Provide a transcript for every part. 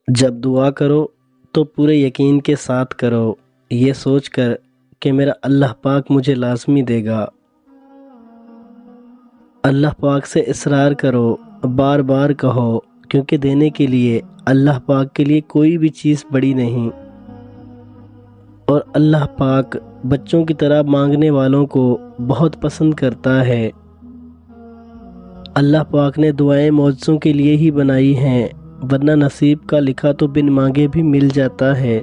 جب دعا کرو تو پورے یقین کے ساتھ کرو، یہ سوچ کر کہ میرا اللہ پاک مجھے لازمی دے گا۔ اللہ پاک سے اصرار کرو، بار بار کہو، کیونکہ دینے کے لیے اللہ پاک کے لیے کوئی بھی چیز بڑی نہیں، اور اللہ پاک بچوں کی طرح مانگنے والوں کو بہت پسند کرتا ہے۔ اللہ پاک نے دعائیں معجزوں کے لیے ہی بنائی ہیں، ورنہ نصیب کا لکھا تو بن مانگے بھی مل جاتا ہے۔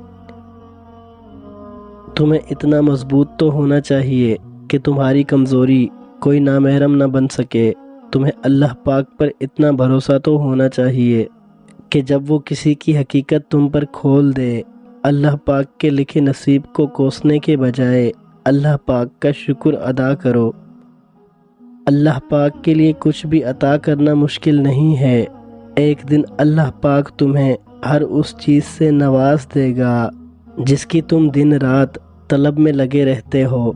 تمہیں اتنا مضبوط تو ہونا چاہیے کہ تمہاری کمزوری کوئی نامحرم نہ بن سکے۔ تمہیں اللہ پاک پر اتنا بھروسہ تو ہونا چاہیے کہ جب وہ کسی کی حقیقت تم پر کھول دے، اللہ پاک کے لکھے نصیب کو کوسنے کے بجائے اللہ پاک کا شکر ادا کرو۔ اللہ پاک کے لیے کچھ بھی عطا کرنا مشکل نہیں ہے۔ ایک دن اللہ پاک تمہیں ہر اس چیز سے نواز دے گا جس کی تم دن رات طلب میں لگے رہتے ہو۔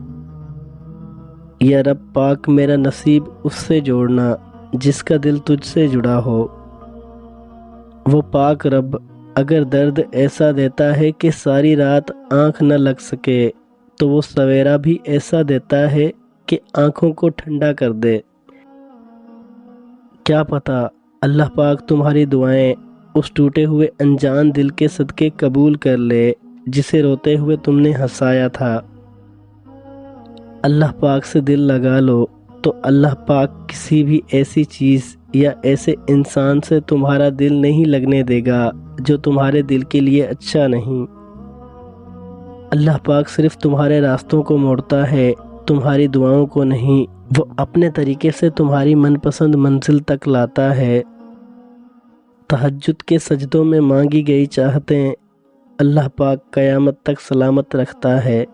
یا رب پاک میرا نصیب اس سے جوڑنا جس کا دل تجھ سے جڑا ہو۔ وہ پاک رب اگر درد ایسا دیتا ہے کہ ساری رات آنکھ نہ لگ سکے، تو وہ سویرا بھی ایسا دیتا ہے کہ آنکھوں کو ٹھنڈا کر دے۔ کیا پتہ اللہ پاک تمہاری دعائیں اس ٹوٹے ہوئے انجان دل کے صدقے قبول کر لے جسے روتے ہوئے تم نے ہنسایا تھا۔ اللہ پاک سے دل لگا لو تو اللہ پاک کسی بھی ایسی چیز یا ایسے انسان سے تمہارا دل نہیں لگنے دے گا جو تمہارے دل کے لیے اچھا نہیں۔ اللہ پاک صرف تمہارے راستوں کو موڑتا ہے، تمہاری دعاؤں کو نہیں۔ وہ اپنے طریقے سے تمہاری من پسند منزل تک لاتا ہے۔ تہجد کے سجدوں میں مانگی گئی چاہتیں اللہ پاک قیامت تک سلامت رکھتا ہے۔